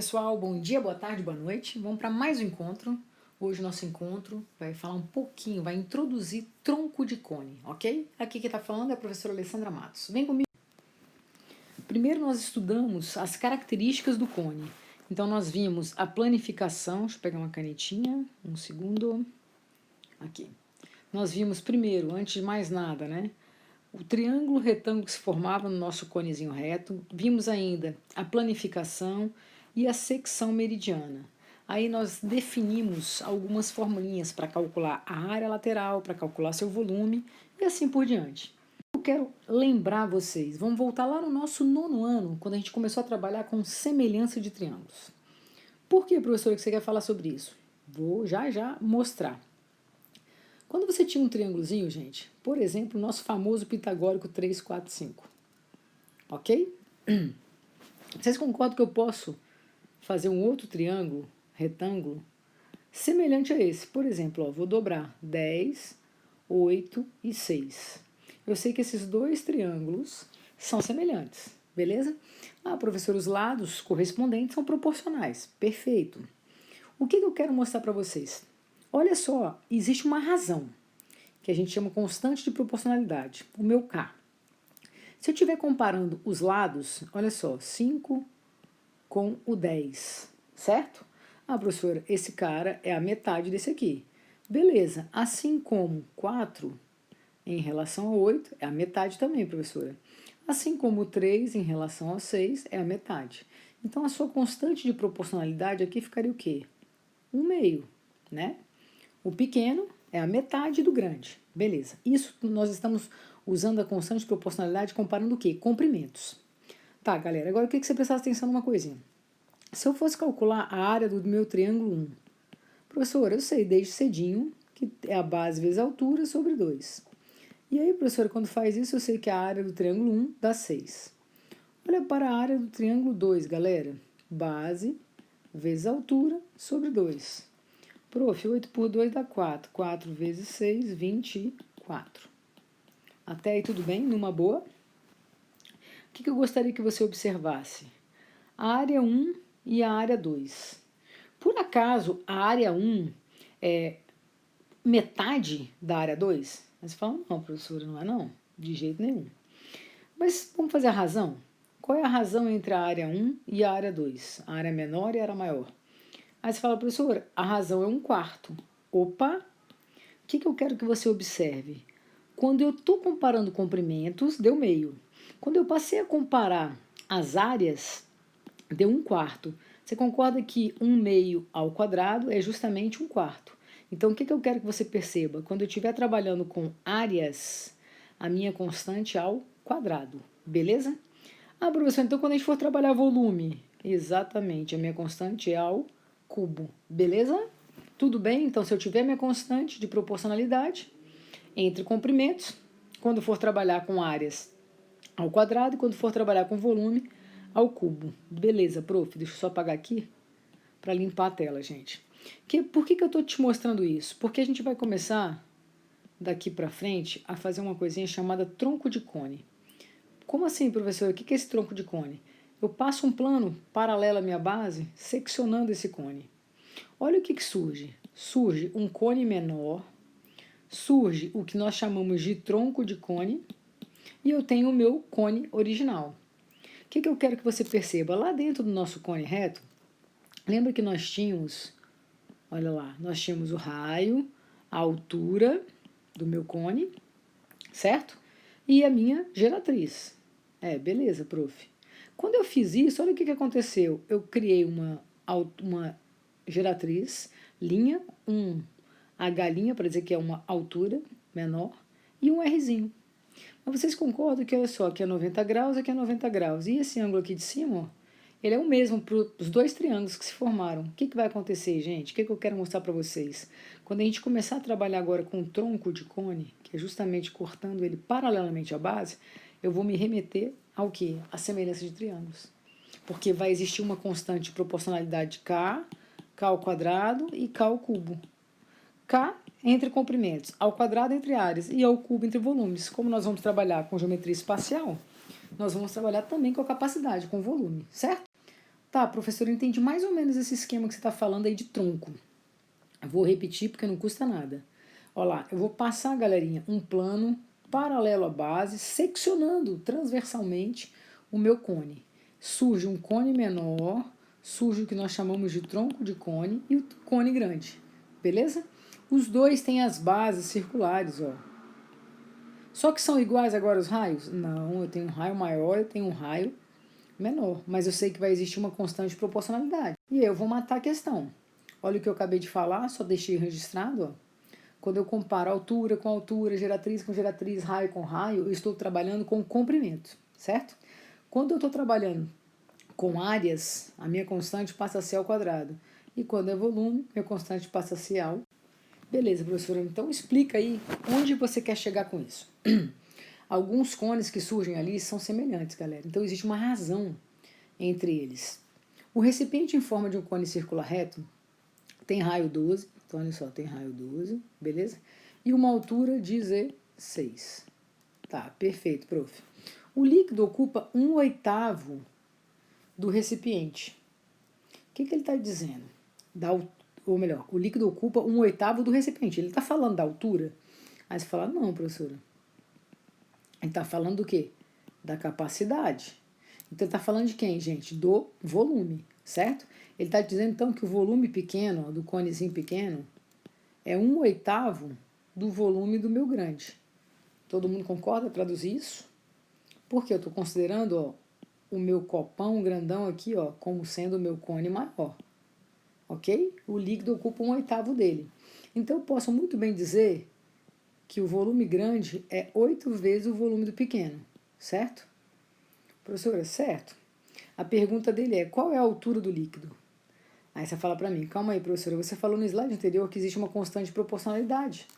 pessoal, bom dia, boa tarde, boa noite. Vamos para mais um encontro. Hoje o nosso encontro vai falar um pouquinho, vai introduzir tronco de cone, ok? Aqui quem está falando é a professora Alessandra Matos. Vem comigo. Primeiro nós estudamos as características do cone. Então nós vimos a planificação, deixa eu pegar uma canetinha, um segundo. Aqui. Nós vimos primeiro, antes de mais nada, né? O triângulo retângulo que se formava no nosso conezinho reto. Vimos ainda a planificação e a secção meridiana. Aí nós definimos algumas formulinhas para calcular a área lateral, para calcular seu volume e assim por diante. Eu quero lembrar vocês, vamos voltar lá no nosso nono ano, quando a gente começou a trabalhar com semelhança de triângulos. Por que, professora, que você quer falar sobre isso? Vou já mostrar. Quando você tinha um triângulozinho, gente, por exemplo, o nosso famoso pitagórico 3, 4, 5, ok? Vocês concordam que eu posso fazer um outro triângulo, retângulo, semelhante a esse? Por exemplo, ó, vou dobrar 10, 8 e 6. Eu sei que esses dois triângulos são semelhantes, beleza? Ah, professor, os lados correspondentes são proporcionais. Perfeito. O que eu quero mostrar para vocês? Olha só, existe uma razão, que a gente chama constante de proporcionalidade, o meu K. Se eu estiver comparando os lados, olha só, 5 com o 10, certo? Ah, professora, esse cara é a metade desse aqui. Beleza, assim como 4 em relação a 8 é a metade também, professora. Assim como 3 em relação a 6 é a metade. Então, a sua constante de proporcionalidade aqui ficaria o quê? 1/2, né? O pequeno é a metade do grande. Beleza. Isso nós estamos usando a constante de proporcionalidade comparando o quê? Comprimentos. Tá, galera, agora eu queria que você prestasse atenção numa coisinha. Se eu fosse calcular a área do meu triângulo 1, professora, eu sei desde cedinho que é a base vezes a altura sobre 2. E aí, professora, quando faz isso, eu sei que a área do triângulo 1 dá 6. Olha para a área do triângulo 2, galera. Base vezes a altura sobre 2. Prof, 8 por 2 dá 4. 4 vezes 6, 24. Até aí tudo bem? Numa boa? O que eu gostaria que você observasse? A área 1 e a área 2. Por acaso, a área 1 é metade da área 2? Aí você fala, não, professora, não é não. De jeito nenhum. Mas vamos fazer a razão? Qual é a razão entre a área 1 e a área 2? A área menor e a área maior? Aí você fala, professora, a razão é 1/4. Opa! O que eu quero que você observe? Quando eu estou comparando comprimentos, deu meio. Quando eu passei a comparar as áreas, deu 1/4. Você concorda que 1/2 ao quadrado é justamente 1/4? Então, o que eu quero que você perceba? Quando eu estiver trabalhando com áreas, a minha constante é ao quadrado. Beleza? Ah, professor, então quando a gente for trabalhar volume, exatamente, a minha constante é ao cubo. Beleza? Tudo bem? Então, se eu tiver minha constante de proporcionalidade entre comprimentos, quando for trabalhar com áreas ao quadrado, e quando for trabalhar com volume, ao cubo. Beleza, prof, deixa eu só apagar aqui para limpar a tela, gente. Por que eu estou te mostrando isso? Porque a gente vai começar, daqui para frente, a fazer uma coisinha chamada tronco de cone. Como assim, professor? O que é esse tronco de cone? Eu passo um plano paralelo à minha base, seccionando esse cone. Olha o que surge. Surge um cone menor, surge o que nós chamamos de tronco de cone, e eu tenho o meu cone original. O que eu quero que você perceba? Lá dentro do nosso cone reto, lembra que nós tínhamos, olha lá, nós tínhamos o raio, a altura do meu cone, certo? E a minha geratriz. Beleza, prof. Quando eu fiz isso, olha o que aconteceu. Eu criei uma geratriz, linha, a galinha, para dizer que é uma altura menor, e um Rzinho. Mas vocês concordam que, olha só, aqui é 90 graus, aqui é 90 graus. E esse ângulo aqui de cima, ó, ele é o mesmo para os dois triângulos que se formaram. O que vai acontecer, gente? O que eu quero mostrar para vocês? Quando a gente começar a trabalhar agora com o tronco de cone, que é justamente cortando ele paralelamente à base, eu vou me remeter ao quê? A semelhança de triângulos. Porque vai existir uma constante de proporcionalidade de K, K ao quadrado e K ao cubo. K entre comprimentos, ao quadrado entre áreas e ao cubo entre volumes. Como nós vamos trabalhar com geometria espacial, nós vamos trabalhar também com a capacidade, com volume, certo? Tá, professor, eu entendi mais ou menos esse esquema que você está falando aí de tronco. Eu vou repetir porque não custa nada. Olha lá, eu vou passar, galerinha, um plano paralelo à base, seccionando transversalmente o meu cone. Surge um cone menor, surge o que nós chamamos de tronco de cone e o cone grande, beleza? Os dois têm as bases circulares, ó. Só que são iguais agora os raios? Não, eu tenho um raio maior, eu tenho um raio menor, mas eu sei que vai existir uma constante proporcionalidade. E aí eu vou matar a questão. Olha o que eu acabei de falar, só deixei registrado, ó. Quando eu comparo altura com altura, geratriz com geratriz, raio com raio, eu estou trabalhando com comprimento, certo? Quando eu estou trabalhando com áreas, a minha constante passa a ser ao quadrado. E quando é volume, minha constante passa a ser ao. Beleza, professora, então explica aí onde você quer chegar com isso. Alguns cones que surgem ali são semelhantes, galera. Então existe uma razão entre eles. O recipiente em forma de um cone circular reto tem raio 12, então olha só, tem raio 12, beleza? E uma altura 16. Tá, perfeito, prof. O líquido ocupa 1/8 do recipiente. O que ele está dizendo? Ou melhor, o líquido ocupa 1/8 do recipiente. Ele está falando da altura? Aí você fala, não, professora. Ele está falando do quê? Da capacidade. Então, ele está falando de quem, gente? Do volume, certo? Ele está dizendo, então, que o volume pequeno, do conezinho pequeno, é 1/8 do volume do meu grande. Todo mundo concorda? Traduzir isso? Porque eu estou considerando, ó, o meu copão grandão aqui, ó, como sendo o meu cone maior. Ok? O líquido ocupa 1/8 dele. Então, eu posso muito bem dizer que o volume grande é 8 vezes o volume do pequeno, certo? Professora, certo. A pergunta dele é, qual é a altura do líquido? Aí você fala para mim, calma aí, professora, você falou no slide anterior que existe uma constante de proporcionalidade.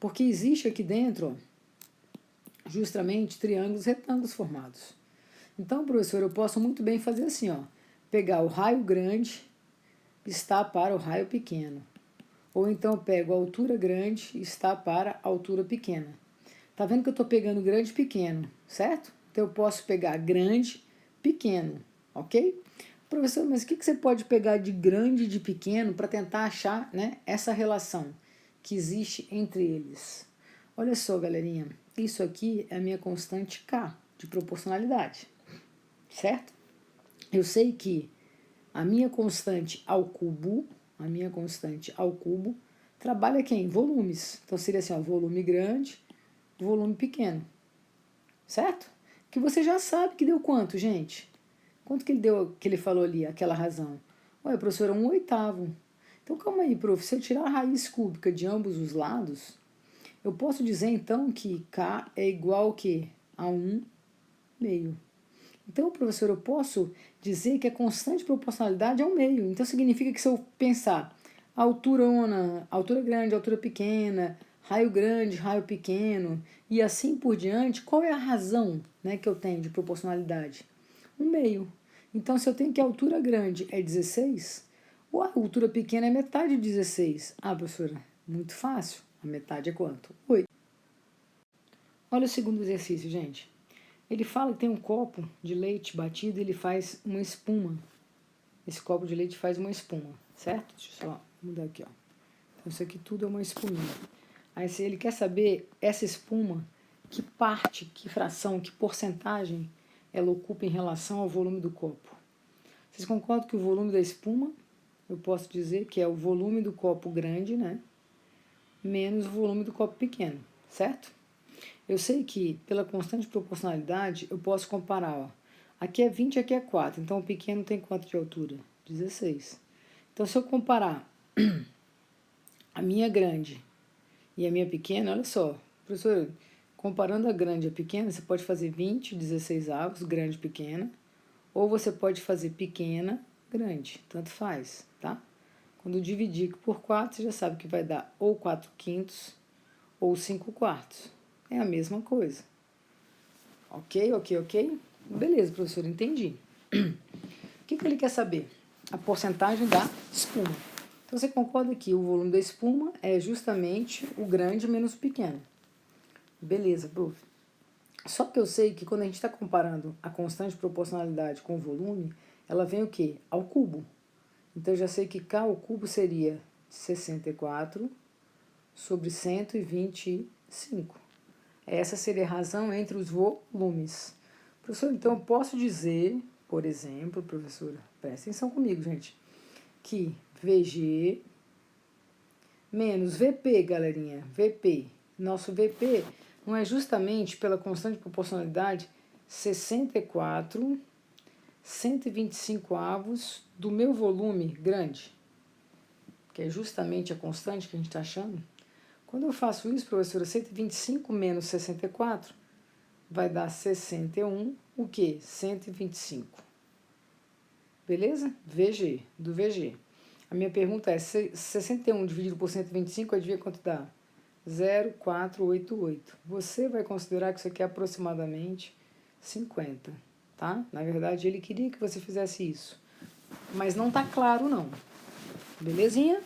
Porque existe aqui dentro, ó, justamente, triângulos retângulos formados. Então, professor, eu posso muito bem fazer assim, ó, pegar o raio grande, está para o raio pequeno. Ou então eu pego a altura grande e está para a altura pequena. Tá vendo que eu estou pegando grande e pequeno, certo? Então eu posso pegar grande, pequeno, ok? Professor, mas o que você pode pegar de grande e de pequeno para tentar achar, né, essa relação que existe entre eles? Olha só, galerinha, isso aqui é a minha constante K, de proporcionalidade, certo? Eu sei que a minha constante ao cubo, trabalha quem? Volumes. Então seria assim, ó, volume grande, volume pequeno. Certo? Que você já sabe que deu quanto, gente? Quanto que ele deu, que ele falou ali, aquela razão? Olha, professora, 1/8. Então calma aí, prof. Se eu tirar a raiz cúbica de ambos os lados, eu posso dizer então que K é igual ao quê? A 1/2. Então, professor, eu posso dizer que a constante de proporcionalidade é 1/2. Então, significa que se eu pensar altura grande, altura pequena, raio grande, raio pequeno, e assim por diante, qual é a razão, né, que eu tenho de proporcionalidade? 1/2. Então, se eu tenho que a altura grande é 16, a altura pequena é metade de 16. Ah, professora, muito fácil. A metade é quanto? 8. Olha o segundo exercício, gente. Ele fala que tem um copo de leite batido e ele faz uma espuma. Esse copo de leite faz uma espuma, certo? Deixa eu só mudar aqui, ó. Então, isso aqui tudo é uma espuminha. Aí, se ele quer saber essa espuma, que parte, que fração, que porcentagem ela ocupa em relação ao volume do copo. Vocês concordam que o volume da espuma, eu posso dizer que é o volume do copo grande, né? Menos o volume do copo pequeno, certo? Eu sei que, pela constante de proporcionalidade, eu posso comparar, ó. Aqui é 20, aqui é 4. Então, o pequeno tem quanto de altura? 16. Então, se eu comparar a minha grande e a minha pequena, olha só. Professor, comparando a grande e a pequena, você pode fazer 20, 16 avos, grande, pequena. Ou você pode fazer pequena, grande. Tanto faz, tá? Quando dividir por 4, você já sabe que vai dar ou 4/5 ou 5/4. É a mesma coisa. Ok, ok, ok? Beleza, professor, entendi. O que ele quer saber? A porcentagem da espuma. Então, você concorda que o volume da espuma é justamente o grande menos o pequeno. Beleza, prof. Só que eu sei que quando a gente está comparando a constante de proporcionalidade com o volume, ela vem o quê? Ao cubo. Então, eu já sei que K ao cubo seria 64 sobre 125. Essa seria a razão entre os volumes. Professor, então eu posso dizer, por exemplo, professora, presta atenção comigo, gente, que VG menos VP, galerinha, VP. Nosso VP não é justamente pela constante de proporcionalidade 64, 125 avos do meu volume grande, que é justamente a constante que a gente está achando. Quando eu faço isso, professora, 125 menos 64 vai dar 61, o quê? 125. Beleza? VG, do VG. A minha pergunta é, 61 dividido por 125, adivinha quanto dá? 0,488. Você vai considerar que isso aqui é aproximadamente 50, tá? Na verdade, ele queria que você fizesse isso, mas não tá claro não. Belezinha?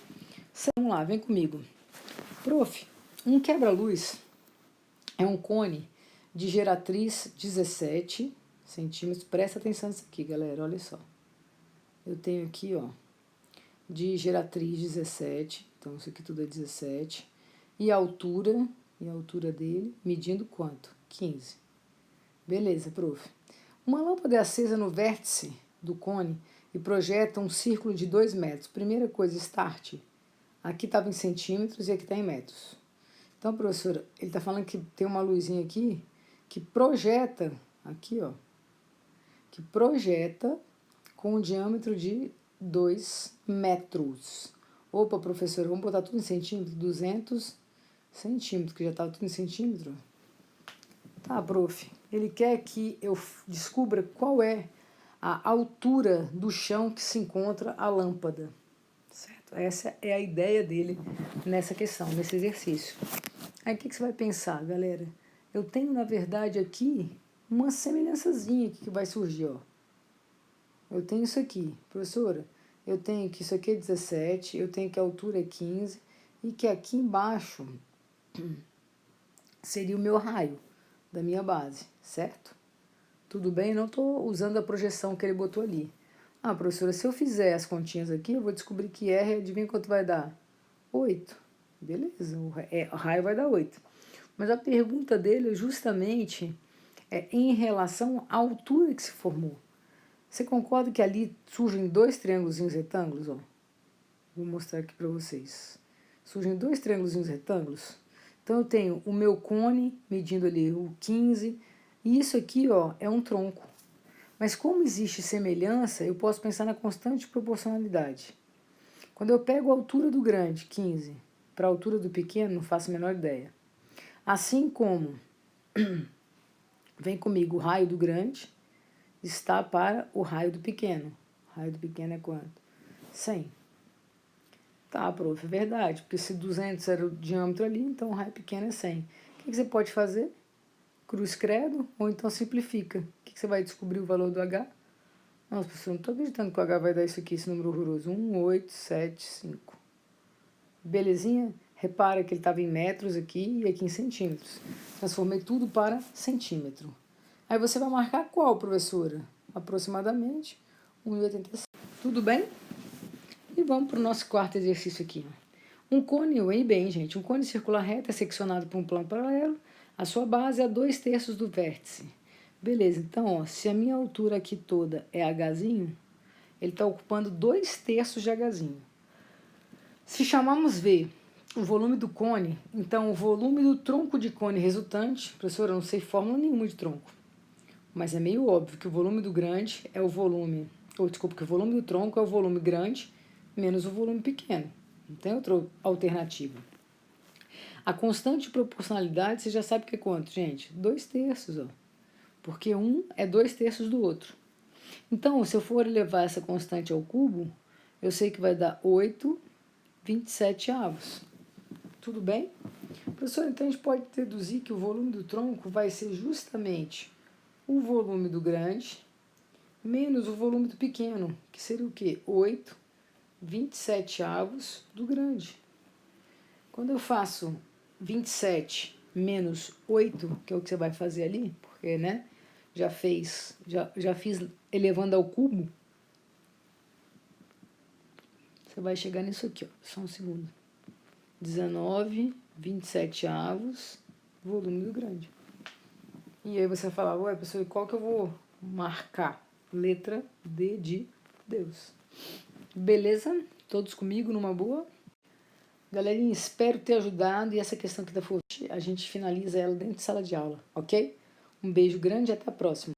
Vamos lá, vem comigo. Prof, um quebra-luz é um cone de geratriz 17 centímetros. Presta atenção nisso aqui, galera, olha só. Eu tenho aqui, ó, de geratriz 17, então isso aqui tudo é 17. E a altura dele, medindo quanto? 15. Beleza, prof. Uma lâmpada é acesa no vértice do cone e projeta um círculo de 2 metros. Primeira coisa, start. Aqui estava em centímetros e aqui está em metros. Então, professora, ele está falando que tem uma luzinha aqui que projeta, aqui, ó, que projeta com um diâmetro de 2 metros. Opa, professora, vamos botar tudo em centímetro? 200 centímetros, que já estava tudo em centímetro. Tá, prof. Ele quer que eu descubra qual é a altura do chão que se encontra a lâmpada. Certo? Essa é a ideia dele nessa questão, nesse exercício. Aí o que você vai pensar, galera? Eu tenho, na verdade, aqui uma semelhançazinha que vai surgir, ó. Eu tenho isso aqui, professora. Eu tenho que isso aqui é 17, eu tenho que a altura é 15 e que aqui embaixo seria o meu raio da minha base, certo? Tudo bem? Não estou usando a projeção que ele botou ali. Ah, professora, se eu fizer as continhas aqui, eu vou descobrir que R, adivinha quanto vai dar? 8. Beleza, o raio vai dar 8. Mas a pergunta dele é justamente em relação à altura que se formou. Você concorda que ali surgem 2 triângulos retângulos? Ó? Vou mostrar aqui para vocês. Surgem 2 triângulos retângulos. Então, eu tenho o meu cone medindo ali o 15, e isso aqui, ó, é um tronco. Mas como existe semelhança, eu posso pensar na constante de proporcionalidade. Quando eu pego a altura do grande, 15, para a altura do pequeno, não faço a menor ideia. Assim como, vem comigo, o raio do grande está para o raio do pequeno. O raio do pequeno é quanto? 100. Tá, prof, é verdade, porque se 200 era o diâmetro ali, então o raio pequeno é 100. O que você pode fazer? Cruz credo, ou então simplifica. O que você vai descobrir o valor do H? Nossa, professor, não estou acreditando que o H vai dar isso aqui, esse número horroroso. 1875. Belezinha? Repara que ele estava em metros aqui e aqui em centímetros. Transformei tudo para centímetro. Aí você vai marcar qual, professora? Aproximadamente 1,87. Tudo bem? E vamos para o nosso quarto exercício aqui. Um cone, bem, gente, um cone circular reto é seccionado por um plano paralelo. A sua base é 2/3 do vértice. Beleza, então, ó, se a minha altura aqui toda é Hzinho, ele está ocupando 2/3 de Hzinho. Se chamarmos V o volume do cone, então o volume do tronco de cone resultante, professora, eu não sei fórmula nenhuma de tronco, mas é meio óbvio que o volume do grande é o volume, que o volume do tronco é o volume grande menos o volume pequeno. Não tem outra alternativa. A constante de proporcionalidade, você já sabe que é quanto, gente? 2/3, ó. Porque um é 2/3 do outro. Então, se eu for levar essa constante ao cubo, eu sei que vai dar 8/27 avos. Tudo bem? Professor, então a gente pode deduzir que o volume do tronco vai ser justamente o volume do grande menos o volume do pequeno, que seria o quê? 8/27 avos do grande. Quando eu faço 27 menos 8, que é o que você vai fazer ali, porque, né, já fiz elevando ao cubo, você vai chegar nisso aqui, ó. Só um segundo. 19/27, volume do grande. E aí você vai falar, ué, pessoal, qual que eu vou marcar? Letra D de Deus. Beleza? Todos comigo, numa boa? Galerinha, espero ter ajudado. E essa questão aqui da FUVEST, a gente finaliza ela dentro de sala de aula, ok? Um beijo grande e até a próxima.